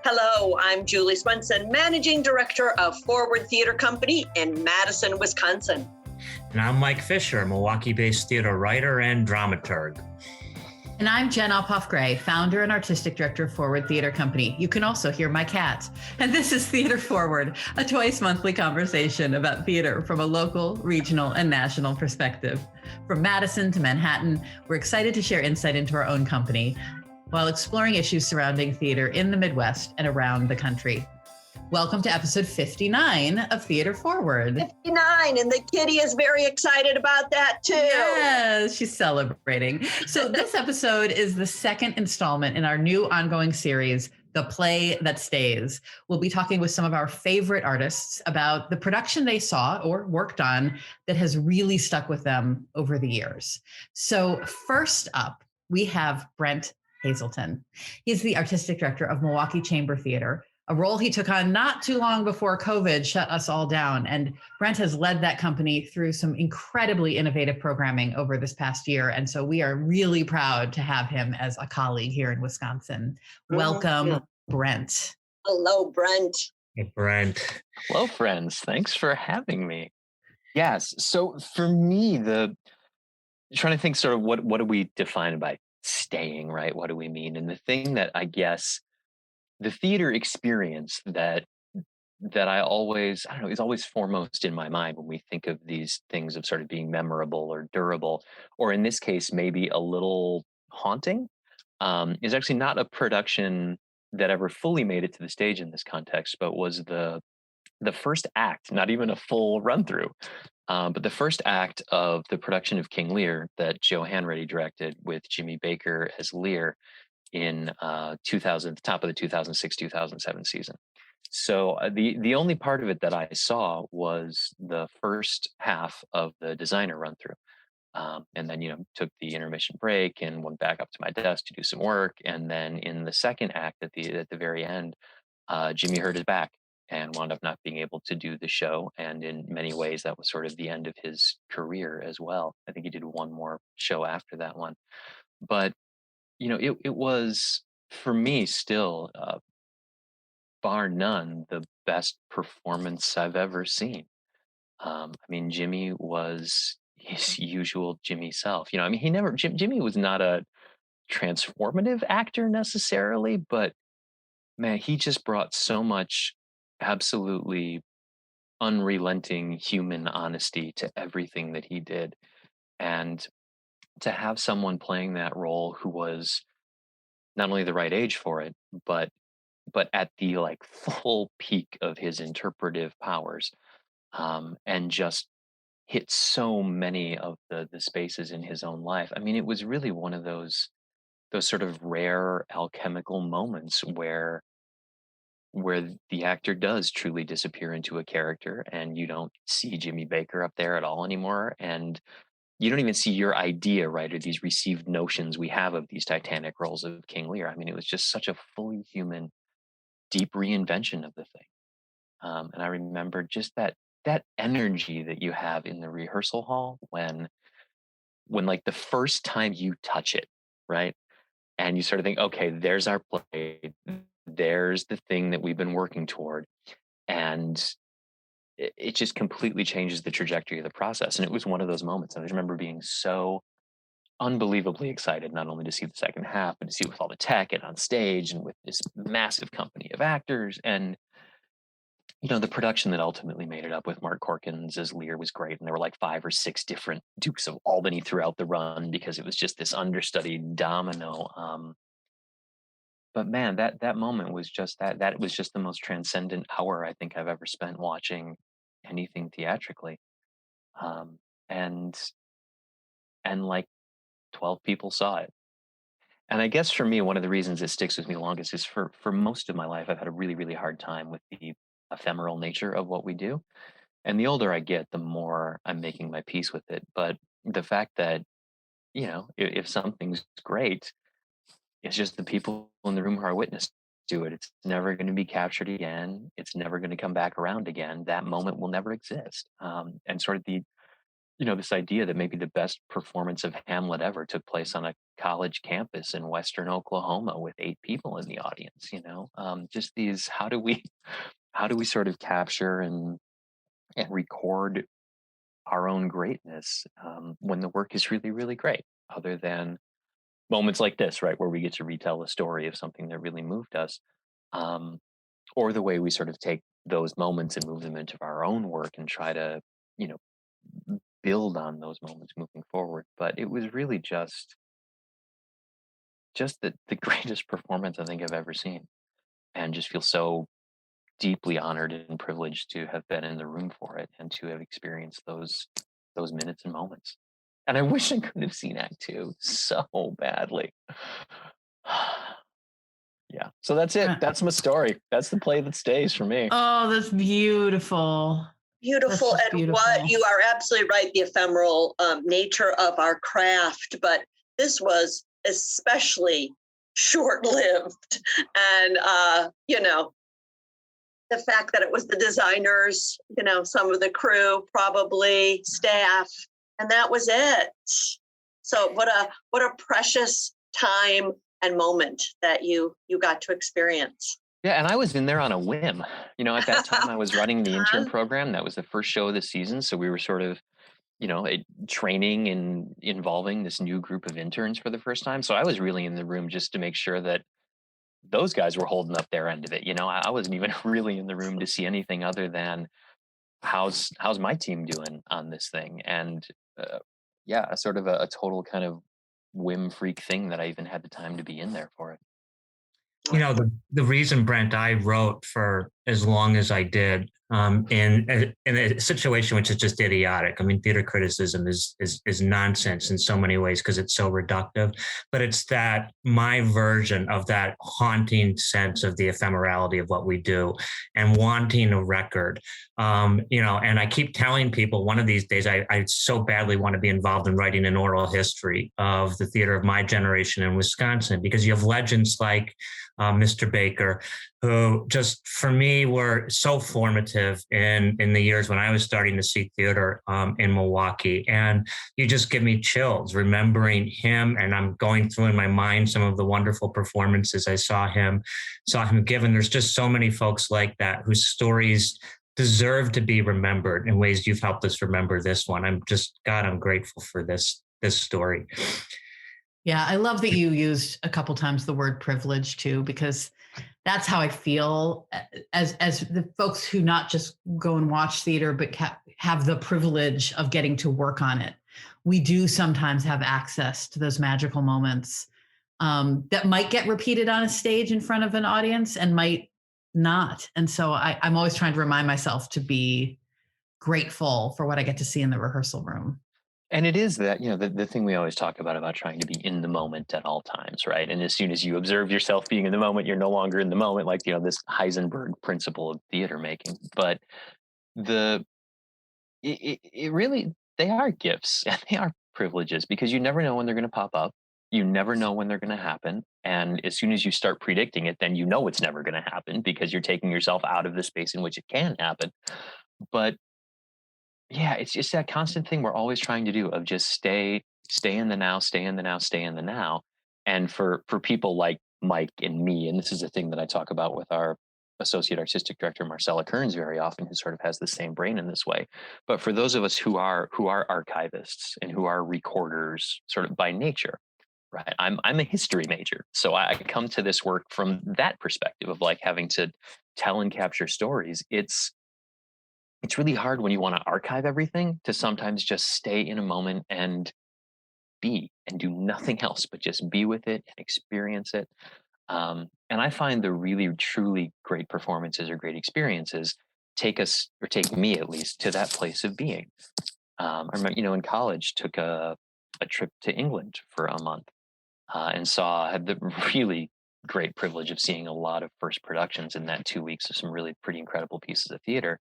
Hello, I'm Julie Swenson, Managing Director of Forward Theater Company in Madison, Wisconsin. And I'm Mike Fisher, Milwaukee-based theater writer and dramaturg. And I'm Jen Alpoff-Gray, founder and artistic director of Forward Theater Company. You can also hear my cat. And this is Theater Forward, a twice-monthly conversation about theater from a local, regional, and national perspective. From Madison to Manhattan, we're excited to share insight into our own company while exploring issues surrounding theater in the Midwest and around the country. Welcome to episode 59 of Theater Forward. 59, and the kitty is very excited about that too. Yes, she's celebrating. So this episode is the second installment in our new ongoing series, The Play That Stays. We'll be talking with some of our favorite artists about the production they saw or worked on that has really stuck with them over the years. So first up, we have Brent Hazelton. He's the artistic director of Milwaukee Chamber Theater, a role he took on not too long before COVID shut us all down. And Brent has led that company through some incredibly innovative programming over this past year. And so we are really proud to have him as a colleague here in Wisconsin. Welcome, Brent. Hello, Brent. Hey, Brent. Hello, friends. Thanks for having me. Yes. So for me, trying to think sort of what do we define by staying, right? What do we mean? And the thing that I guess the theater experience that I always, I don't know, is always foremost in my mind when we think of these things of sort of being memorable or durable, or in this case, maybe a little haunting, is actually not a production that ever fully made it to the stage in this context, but was the first act, not even a full run through, but the first act of the production of King Lear that Joe Hanratty directed with Jimmy Baker as Lear in 2000, the top of the 2006-2007 season. So the only part of it that I saw was the first half of the designer run through, and then took the intermission break and went back up to my desk to do some work. And then in the second act, at the very end, Jimmy hurt his back and wound up not being able to do the show. And in many ways, that was sort of the end of his career as well. I think he did one more show after that one, but it was, for me, still, bar none, the best performance I've ever seen. I mean, Jimmy was his usual Jimmy self. Jimmy was not a transformative actor necessarily, but man, he just brought so much absolutely unrelenting human honesty to everything that he did. And to have someone playing that role who was not only the right age for it, but at the full peak of his interpretive powers, and just hit so many of the spaces in his own life. I mean, it was really one of those sort of rare alchemical moments where the actor does truly disappear into a character, and you don't see Jimmy Baker up there at all anymore, and you don't even see your idea, right, or these received notions we have of these titanic roles of King Lear. I mean, it was just such a fully human, deep reinvention of the thing. And I remember just that energy that you have in the rehearsal hall when the first time you touch it, right, and you sort of think, okay, there's our play, there's the thing that we've been working toward, and it just completely changes the trajectory of the process. And it was one of those moments. I just remember being so unbelievably excited, not only to see the second half, but to see it with all the tech and on stage and with this massive company of actors. And, the production that ultimately made it up with Mark Corkins as Lear was great. And there were 5 or 6 different Dukes of Albany throughout the run because it was just this understudied domino. But man, that moment was just that was just the most transcendent hour I think I've ever spent watching anything theatrically. And 12 people saw it. And I guess for me, one of the reasons it sticks with me longest is for most of my life, I've had a really, really hard time with the ephemeral nature of what we do. And the older I get, the more I'm making my peace with it. But the fact that, if something's great, it's just the people in the room who are witness to it. It's never going to be captured again. It's never going to come back around again. That moment will never exist. And sort of this idea that maybe the best performance of Hamlet ever took place on a college campus in Western Oklahoma with 8 people in the audience, just these, how do we sort of capture and record our own greatness when the work is really, really great, other than moments like this, right, where we get to retell a story of something that really moved us, um, or the way we sort of take those moments and move them into our own work and try to, you know, build on those moments moving forward. But it was really just the greatest performance I think I've ever seen, and just feel so deeply honored and privileged to have been in the room for it and to have experienced those minutes and moments. And I wish I could have seen Act Two so badly. Yeah. So that's it. That's my story. That's the play that stays for me. Oh, that's beautiful. Beautiful. That's And beautiful. what you are absolutely right, the ephemeral nature of our craft. But this was especially short-lived. And, the fact that it was the designers, some of the crew, probably staff, and that was it. So what a precious time and moment that you got to experience. Yeah, and I was in there on a whim. At that time I was running the intern program. That was the first show of the season. So we were sort of, training and involving this new group of interns for the first time. So I was really in the room just to make sure that those guys were holding up their end of it. I wasn't even really in the room to see anything other than how's my team doing on this thing. And yeah, sort of a total kind of whim freak thing that I even had the time to be in there for it. The reason, Brent, I wrote for as long as I did in a situation which is just idiotic. I mean, theater criticism is nonsense in so many ways because it's so reductive. But it's that my version of that haunting sense of the ephemerality of what we do and wanting a record. And I keep telling people one of these days I so badly want to be involved in writing an oral history of the theater of my generation in Wisconsin, because you have legends like Mr. Baker, who just for me were so formative in the years when I was starting to see theater in Milwaukee. And you just give me chills remembering him. And I'm going through in my mind some of the wonderful performances I saw him give. And there's just so many folks like that whose stories deserve to be remembered in ways you've helped us remember this one. I'm grateful for this story. Yeah, I love that you used a couple times the word privilege too, because that's how I feel as the folks who not just go and watch theater, but have the privilege of getting to work on it. We do sometimes have access to those magical moments that might get repeated on a stage in front of an audience and might not. And so I'm always trying to remind myself to be grateful for what I get to see in the rehearsal room. And it is that, the thing we always talk about trying to be in the moment at all times, right? And as soon as you observe yourself being in the moment, you're no longer in the moment, like, this Heisenberg principle of theater making. But it really, they are gifts and they are privileges, because you never know when they're going to pop up. You never know when they're going to happen. And as soon as you start predicting it, then it's never going to happen, because you're taking yourself out of the space in which it can happen. But yeah, it's just that constant thing we're always trying to do of just stay in the now, stay in the now, stay in the now. And for people like Mike and me, and this is a thing that I talk about with our associate artistic director Marcella Kearns very often, who sort of has the same brain in this way. But for those of us who are archivists and who are recorders sort of by nature, right? I'm a history major, so I come to this work from that perspective of like having to tell and capture stories. It's really hard when you want to archive everything to sometimes just stay in a moment and be and do nothing else but just be with it and experience it. And I find the really truly great performances or great experiences take me at least to that place of being. I remember, in college, took a trip to England for a month and had the really great privilege of seeing a lot of first productions in that 2 weeks of some really pretty incredible pieces of theater.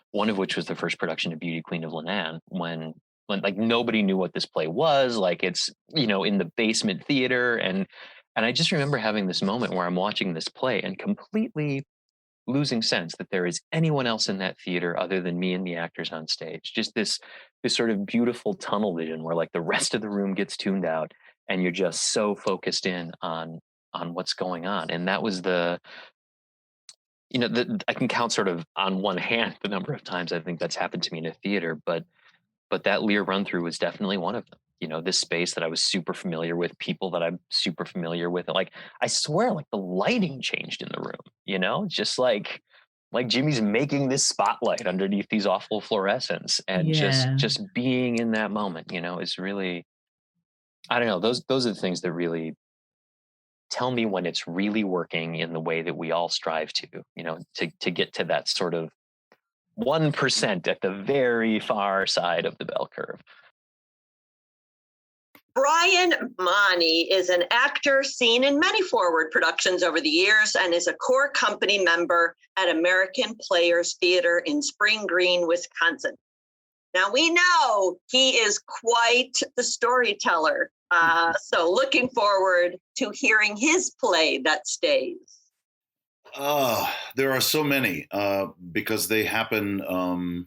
One of which was the first production of Beauty Queen of Lenan, when like nobody knew what this play was. Like it's, in the basement theater. And I just remember having this moment where I'm watching this play and completely losing sense that there is anyone else in that theater other than me and the actors on stage. Just this sort of beautiful tunnel vision where like the rest of the room gets tuned out and you're just so focused in on what's going on. And that was I can count sort of on one hand the number of times I think that's happened to me in a theater, but that Lear run through was definitely one of them. This space that I was super familiar with, people that I'm super familiar with. Like, I swear, like the lighting changed in the room, just like Jimmy's making this spotlight underneath these awful fluorescents, and just being in that moment, is really, I don't know, those are the things that really tell me when it's really working in the way that we all strive to get to that sort of 1% at the very far side of the bell curve. Brian Money is an actor seen in many forward productions over the years and is a core company member at American Players Theater in Spring Green, Wisconsin. Now, we know he is quite the storyteller, so looking forward to hearing his play that stays. There are so many because they happen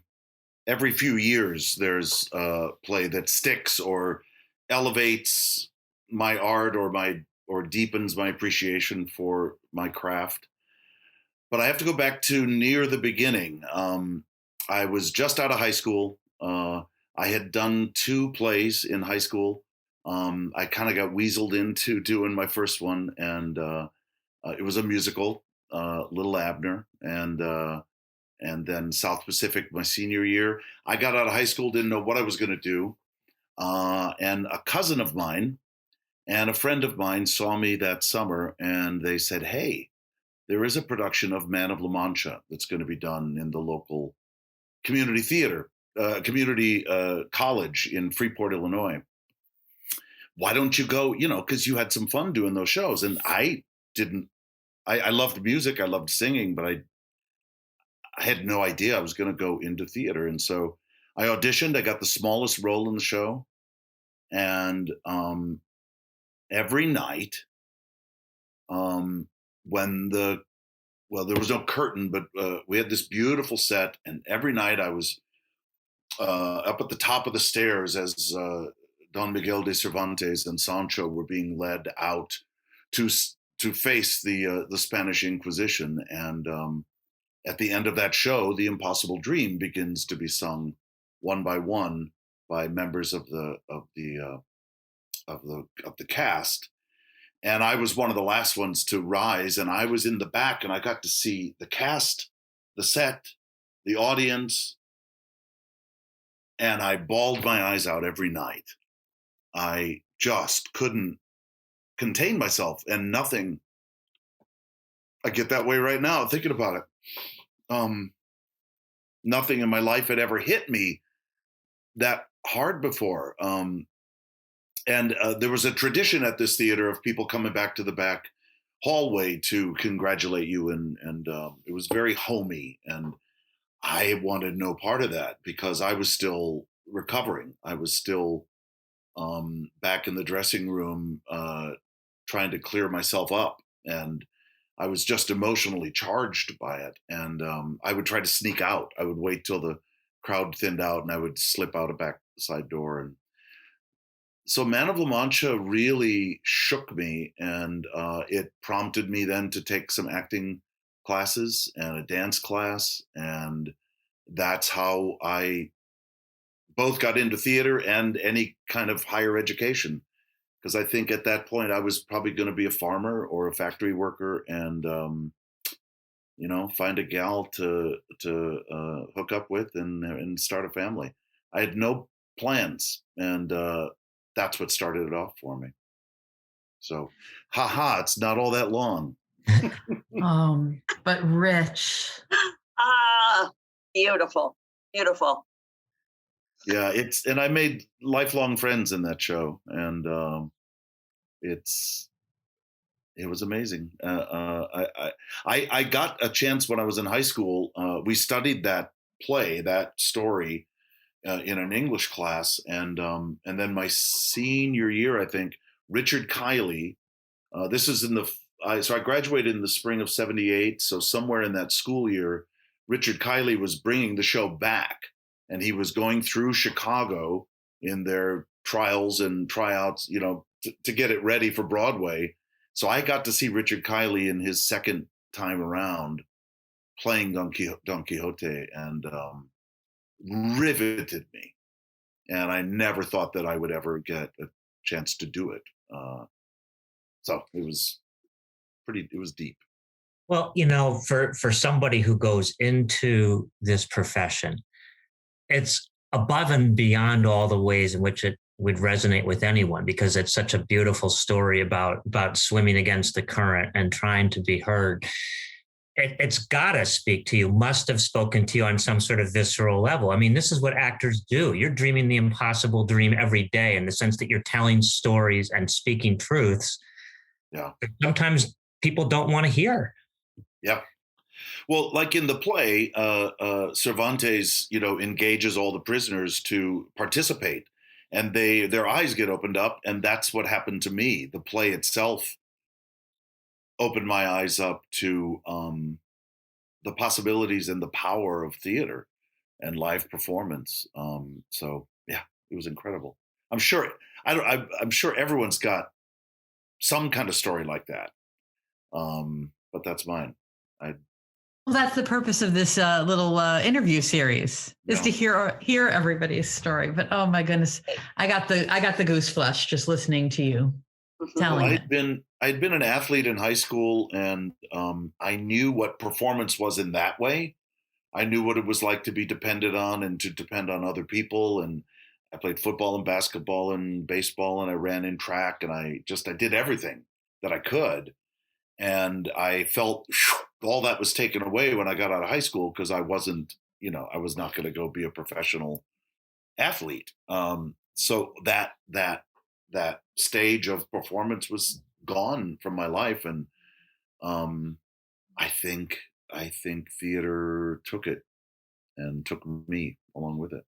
every few years. There's a play that sticks or elevates my art or deepens my appreciation for my craft. But I have to go back to near the beginning. I was just out of high school. I had done 2 plays in high school. I kind of got weaseled into doing my first one, and it was a musical, Little Abner, and then South Pacific my senior year. I got out of high school, didn't know what I was going to do. And a cousin of mine and a friend of mine saw me that summer, and they said, "Hey, there is a production of Man of La Mancha that's going to be done in the local community theater, community college in Freeport, Illinois. Why don't you go, because you had some fun doing those shows." And I loved music, I loved singing, but I had no idea I was going to go into theater. And so I auditioned, I got the smallest role in the show. And every night, there was no curtain, but we had this beautiful set. And every night I was up at the top of the stairs as Don Miguel de Cervantes and Sancho were being led out to face the Spanish Inquisition. And at the end of that show, The Impossible Dream begins to be sung one by one by members of the cast. And I was one of the last ones to rise, and I was in the back, and I got to see the cast, the set, the audience, and I bawled my eyes out every night. I just couldn't contain myself, and nothing. I get that way right now thinking about it. Nothing in my life had ever hit me that hard before. And there was a tradition at this theater of people coming back to the back hallway to congratulate you, and it was very homey, and I wanted no part of that because I was still recovering. I was still back in the dressing room trying to clear myself up, and I was just emotionally charged by it. And I would try to sneak out. I would wait till the crowd thinned out, and I would slip out a back side door. And so Man of La Mancha really shook me, and it prompted me then to take some acting classes and a dance class. And that's how I both got into theater and any kind of higher education. Because I think at that point I was probably going to be a farmer or a factory worker, and find a gal to hook up with and start a family. I had no plans, and that's what started it off for me. So, it's not all that long. But rich. Beautiful, beautiful. Yeah, and I made lifelong friends in that show, and it was amazing. I got a chance when I was in high school. We studied that play, that story, in an English class, and then my senior year, I think Richard Kiley. This is in the I graduated in the spring of '78. So somewhere in that school year, Richard Kiley was bringing the show back, and he was going through Chicago in their trials and tryouts, to get it ready for Broadway. So I got to see Richard Kiley in his second time around playing Don Quixote, and riveted me. And I never thought that I would ever get a chance to do it. So it was deep. Well, for somebody who goes into this profession, it's above and beyond all the ways in which it would resonate with anyone, because it's such a beautiful story about swimming against the current and trying to be heard. It's got to speak to you, must have spoken to you on some sort of visceral level. I mean, this is what actors do. You're dreaming the impossible dream every day, in the sense that you're telling stories and speaking truths. Yeah. That sometimes people don't want to hear. Yeah. Well, like in the play, Cervantes, engages all the prisoners to participate, and their eyes get opened up, and that's what happened to me. The play itself opened my eyes up to the possibilities and the power of theater and live performance. So yeah, it was incredible. I'm sure I'm sure everyone's got some kind of story like that, but that's mine. Well, that's the purpose of this little interview series, is to hear everybody's story. But oh my goodness, I got the goose flesh just listening to you telling it. I'd been an athlete in high school, and I knew what performance was in that way. I knew what it was like to be depended on and to depend on other people. And I played football and basketball and baseball, and I ran in track, and I did everything that I could. And I felt all that was taken away when I got out of high school, because I wasn't, I was not going to go be a professional athlete. So that stage of performance was gone from my life, and I think theater took it and took me along with it.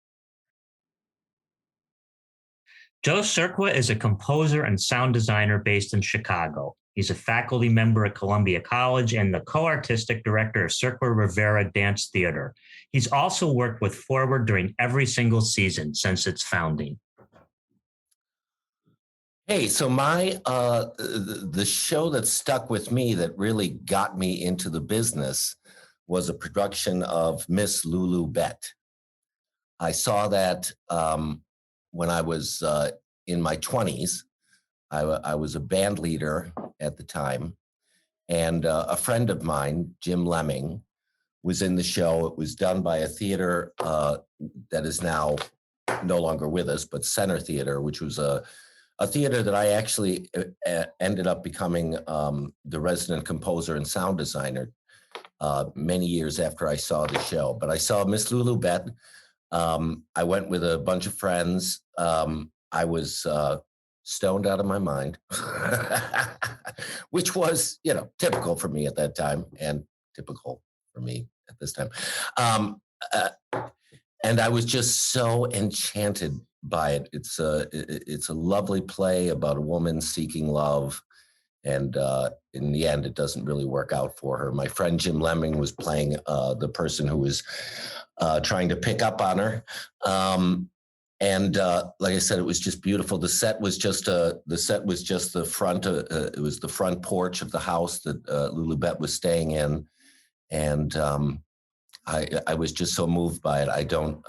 Joe Cerqua is a composer and sound designer based in Chicago. He's a faculty member at Columbia College and the co-artistic director of Cerqua Rivera Dance Theater. He's also worked with Forward during every single season since its founding. Hey, so the show that stuck with me, that really got me into the business, was a production of Miss Lulu Bett. I saw that when I was in my 20s. I was a band leader at the time, and a friend of mine, Jim Lemming, was in the show. It was done by a theater that is now no longer with us, but Center Theater, which was a theater that I actually ended up becoming the resident composer and sound designer many years after I saw the show. But I saw Miss Lulu Bett. I went with a bunch of friends. I was stoned out of my mind, which was, typical for me at that time, and typical for me at this time. And I was just so enchanted by it. It's a lovely play about a woman seeking love, and in the end, it doesn't really work out for her. My friend Jim Lemming was playing the person who was trying to pick up on her. And like I said, it was just beautiful. The set was just the front. It was the front porch of the house that Lulu Bett was staying in, and I was just so moved by it. I don't,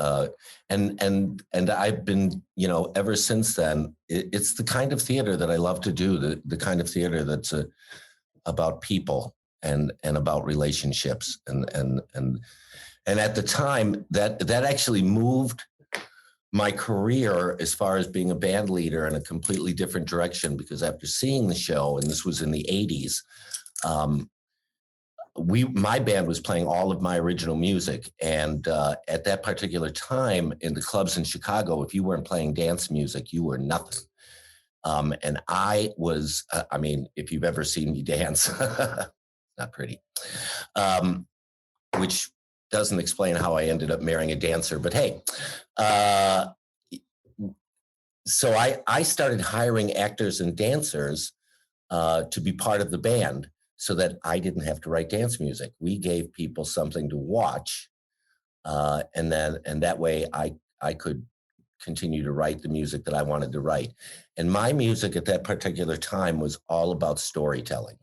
and I've been, ever since then. It's the kind of theater that I love to do. The kind of theater that's about people and about relationships, and at the time that actually moved my career as far as being a band leader in a completely different direction, because after seeing the show, and this was in the 80s, my band was playing all of my original music. And at that particular time in the clubs in Chicago, if you weren't playing dance music, you were nothing. And I was, if you've ever seen me dance, not pretty, which doesn't explain how I ended up marrying a dancer, but hey. So I started hiring actors and dancers to be part of the band so that I didn't have to write dance music. We gave people something to watch. And that way I could continue to write the music that I wanted to write. And my music at that particular time was all about storytelling.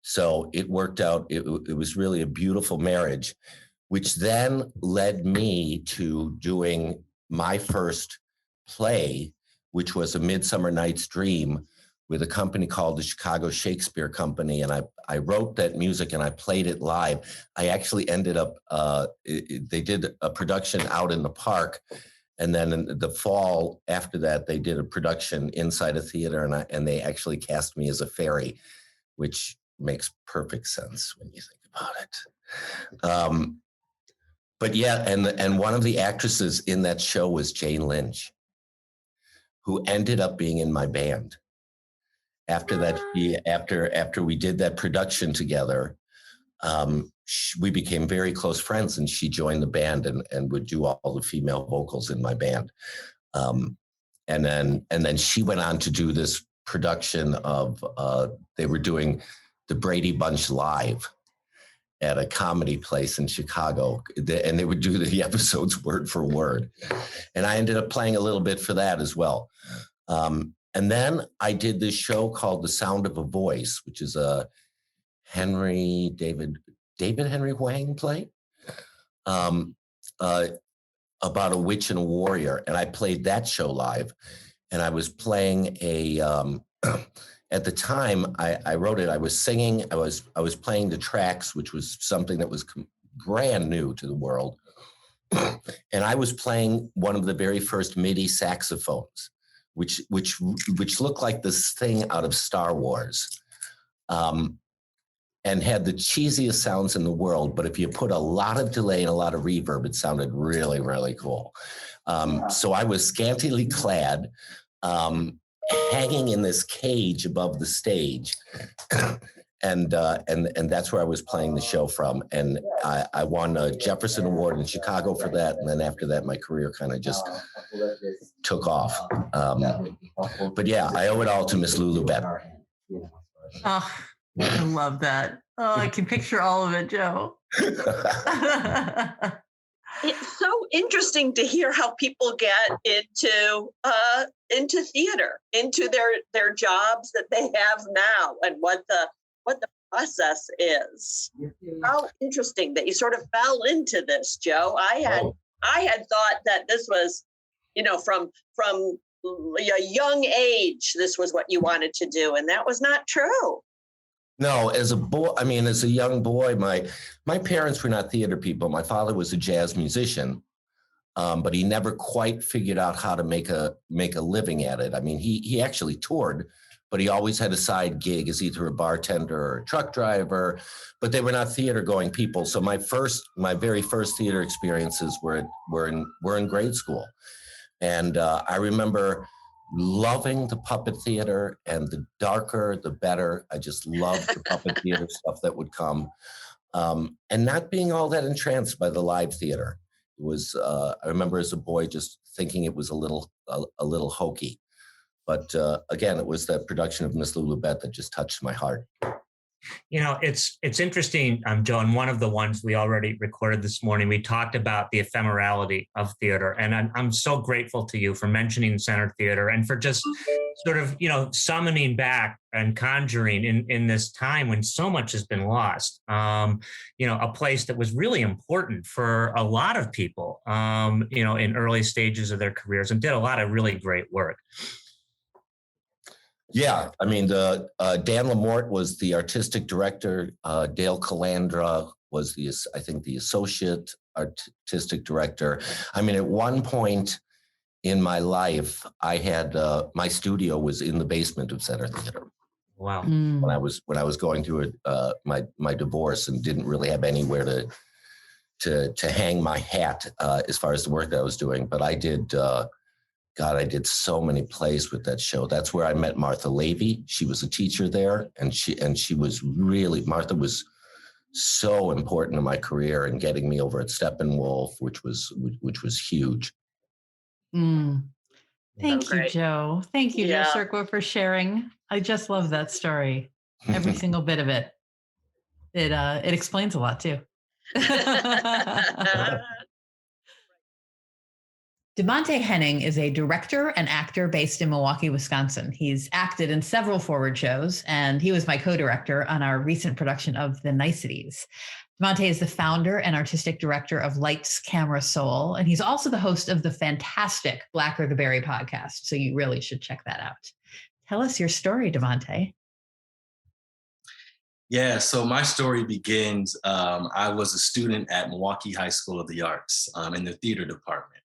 So it worked out. It was really a beautiful marriage, which then led me to doing my first play, which was A Midsummer Night's Dream, with a company called the Chicago Shakespeare Company. And I wrote that music and I played it live. I actually ended up, they did a production out in the park. And then in the fall after that, they did a production inside a theater, and they actually cast me as a fairy, which makes perfect sense when you think about it. But yeah, and one of the actresses in that show was Jane Lynch, who ended up being in my band. After that, after we did that production together, we became very close friends, and she joined the band and would do all the female vocals in my band. And then she went on to do this production of they were doing the Brady Bunch live at a comedy place in Chicago, and they would do the episodes word for word. And I ended up playing a little bit for that as well. And then I did this show called The Sound of a Voice, which is a David Henry Hwang play about a witch and a warrior. And I played that show live. And I was playing at the time I wrote it, I was singing, I was playing the tracks, which was something that was brand new to the world. And I was playing one of the very first MIDI saxophones, which looked like this thing out of Star Wars, and had the cheesiest sounds in the world. But if you put a lot of delay and a lot of reverb, it sounded really, really cool. So I was scantily clad, hanging in this cage above the stage. And that's where I was playing the show from. And I won a Jefferson Award in Chicago for that. And then after that, my career kind of just took off. But yeah, I owe it all to Miss Lulu Bett. Oh, I love that. Oh, I can picture all of it, Joe. It's so interesting to hear how people get into theater, into their jobs that they have now, and what the process is. How interesting that you sort of fell into this, Joe. I had thought that this was, from a young age, this was what you wanted to do, and that was not true. No, as a young boy, my parents were not theater people. My father was a jazz musician, but he never quite figured out how to make a living at it. I mean, he actually toured, but he always had a side gig as either a bartender or a truck driver, but they were not theater going people. So my very first theater experiences were in grade school. And I remember loving the puppet theater, and the darker, the better. I just loved the puppet theater stuff that would come, and not being all that entranced by the live theater. It was, I remember as a boy just thinking it was a little hokey. But again, it was that production of Miss Lulu Bett that just touched my heart. It's interesting, Joe, and one of the ones we already recorded this morning, we talked about the ephemerality of theater. And I'm so grateful to you for mentioning Center Theater and for just sort of, summoning back and conjuring in this time when so much has been lost, a place that was really important for a lot of people, in early stages of their careers, and did a lot of really great work. Yeah, I mean, Dan Lamort was the artistic director. Dale Calandra was the associate artistic director. I mean, at one point in my life, I had my studio was in the basement of Center Theater. Wow. When I was going through my divorce and didn't really have anywhere to hang my hat as far as the work that I was doing, but I did. I did so many plays with that show. That's where I met Martha Lavey. She was a teacher there, and Martha was so important in my career and getting me over at Steppenwolf, which was huge. Thank you, great. Joe. Thank you, Yeah. Joe Cerqua, for sharing. I just love that story. Every single bit of it. It explains a lot too. DiMonte Henning is a director and actor based in Milwaukee, Wisconsin. He's acted in several forward shows, and he was my co-director on our recent production of The Niceties. DiMonte is the founder and artistic director of Lights, Camera, Soul, and he's also the host of the fantastic Blacker the Berry podcast, so you really should check that out. Tell us your story, DiMonte. Yeah, so my story begins, I was a student at Milwaukee High School of the Arts in the theater department.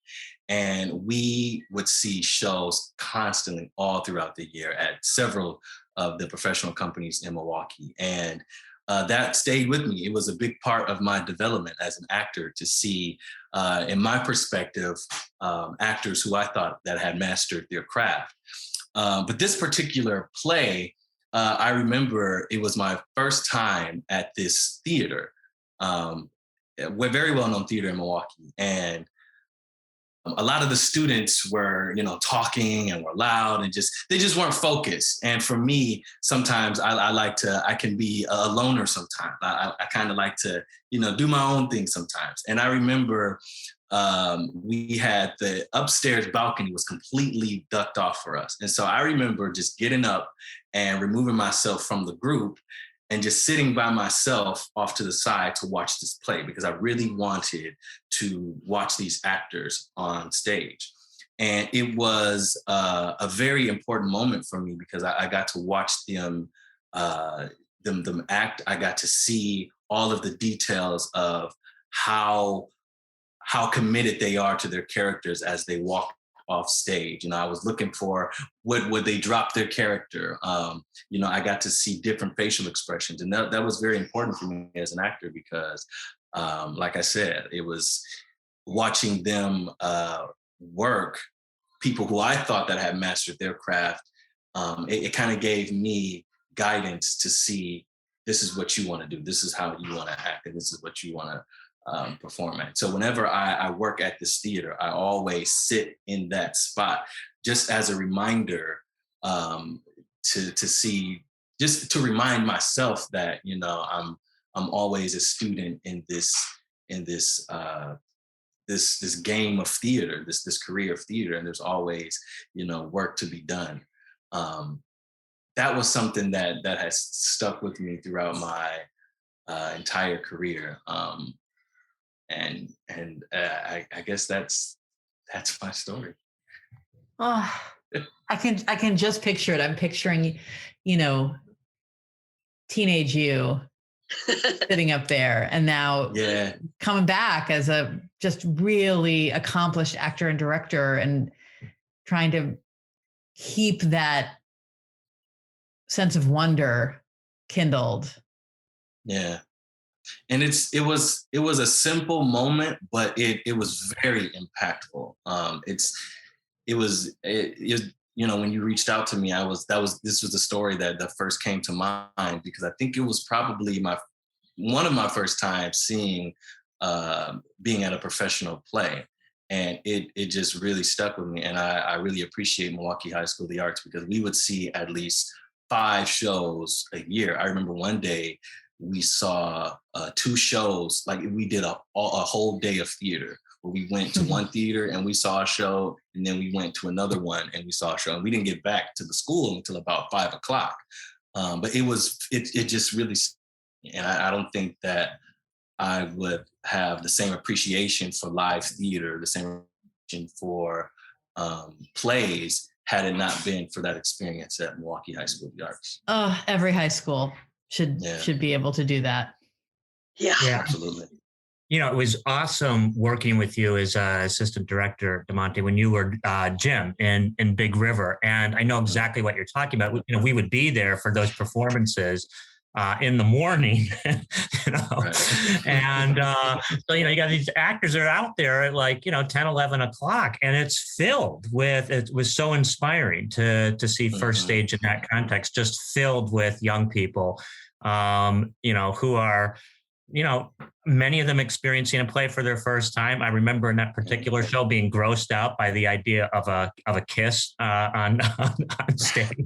And we would see shows constantly all throughout the year at several of the professional companies in Milwaukee. And that stayed with me. It was a big part of my development as an actor to see, in my perspective, actors who I thought that had mastered their craft. But this particular play, I remember it was my first time at this theater, we're very well-known theater in Milwaukee. And a lot of the students were, talking and were loud and they just weren't focused. And for me, sometimes I can be a loner sometimes. I kind of like to, do my own thing sometimes. And I remember we had the upstairs balcony was completely ducked off for us. And so I remember just getting up and removing myself from the group and just sitting by myself off to the side to watch this play because I really wanted to watch these actors on stage. And it was a very important moment for me because I got to watch them act. I got to see all of the details of how committed they are to their characters as they walk off stage. I was looking for would they drop their character. I got to see different facial expressions, and that was very important for me as an actor because, like I said, it was watching them work. People who I thought that had mastered their craft. It kind of gave me guidance to see this is what you want to do. This is how you want to act, and this is what you want to perform at. So whenever I work at this theater, I always sit in that spot just as a reminder to see, just to remind myself that I'm always a student in this game of theater, this career of theater, and there's always work to be done. That was something that has stuck with me throughout my entire career. And I guess that's my story. Oh, I can just picture it. I'm picturing, teenage you sitting up there, and now coming back as a just really accomplished actor and director, and trying to keep that sense of wonder kindled. Yeah. And it was a simple moment, but it was very impactful. When you reached out to me, this was the story that first came to mind because I think it was probably one of my first times seeing being at a professional play, and it just really stuck with me. And I really appreciate Milwaukee High School of the Arts because we would see at least 5 shows a year. I remember one day we saw 2 shows, like we did a whole day of theater where we went to one theater and we saw a show, and then we went to another one and we saw a show, and we didn't get back to the school until about 5 o'clock. But it just really, and I don't think that I would have the same appreciation for live theater, the same appreciation for plays had it not been for that experience at Milwaukee High School of the Arts. Every high school should be able to do that. Yeah, absolutely. It was awesome working with you as assistant director, DiMonte, when you were Jim in Big River. And I know exactly what you're talking about. We would be there for those performances in the morning, Right. And so, you got these actors that are out there at 10, 11 o'clock, and it's filled with, it was so inspiring to see First Stage in that context, just filled with young people, who are many of them experiencing a play for their first time. I remember in that particular show being grossed out by the idea of a kiss on stage.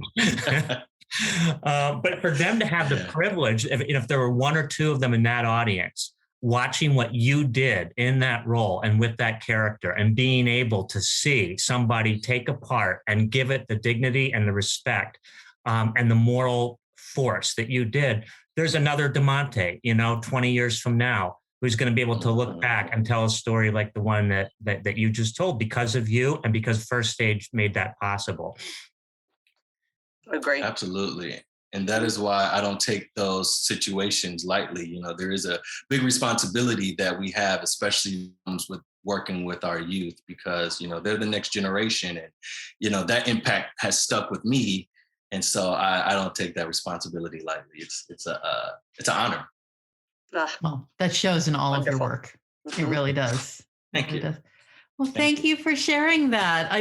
But for them to have the privilege, if there were one or two of them in that audience, watching what you did in that role and with that character, and being able to see somebody take a part and give it the dignity and the respect and the moral force that you did, there's another DiMonte, 20 years from now, who's going to be able to look back and tell a story like the one that you just told, because of you and because First Stage made that possible. Agree. Absolutely. And that is why I don't take those situations lightly. There is a big responsibility that we have, especially with working with our youth, because, they're the next generation, and, that impact has stuck with me. And so I don't take that responsibility lightly. It's an honor. Well, that shows in all Wonderful. of your work. It really does. Thank you. Does. Well, thank you for sharing that.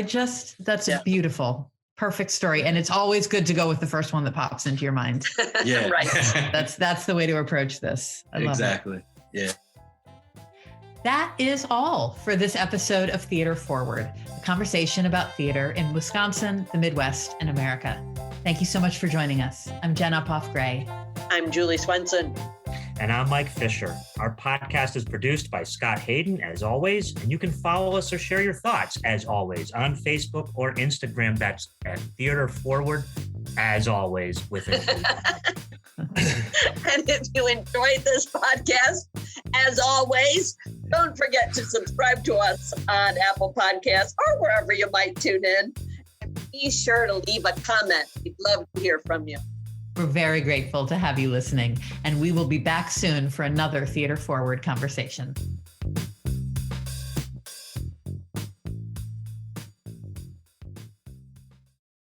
That's a beautiful, perfect story. And it's always good to go with the first one that pops into your mind. Yeah. Right. That's the way to approach this. I love exactly. it. Yeah. That is all for this episode of Theater Forward, a conversation about theater in Wisconsin, the Midwest, and America. Thank you so much for joining us. I'm Jen Uphoff-Gray. I'm Julie Swenson. And I'm Mike Fisher. Our podcast is produced by Scott Hayden, as always, and you can follow us or share your thoughts, as always, on Facebook or Instagram. That's at Theater Forward, as always, with an And if you enjoyed this podcast, as always, don't forget to subscribe to us on Apple Podcasts or wherever you might tune in. And be sure to leave a comment. We'd love to hear from you. We're very grateful to have you listening, and we will be back soon for another Theater Forward conversation.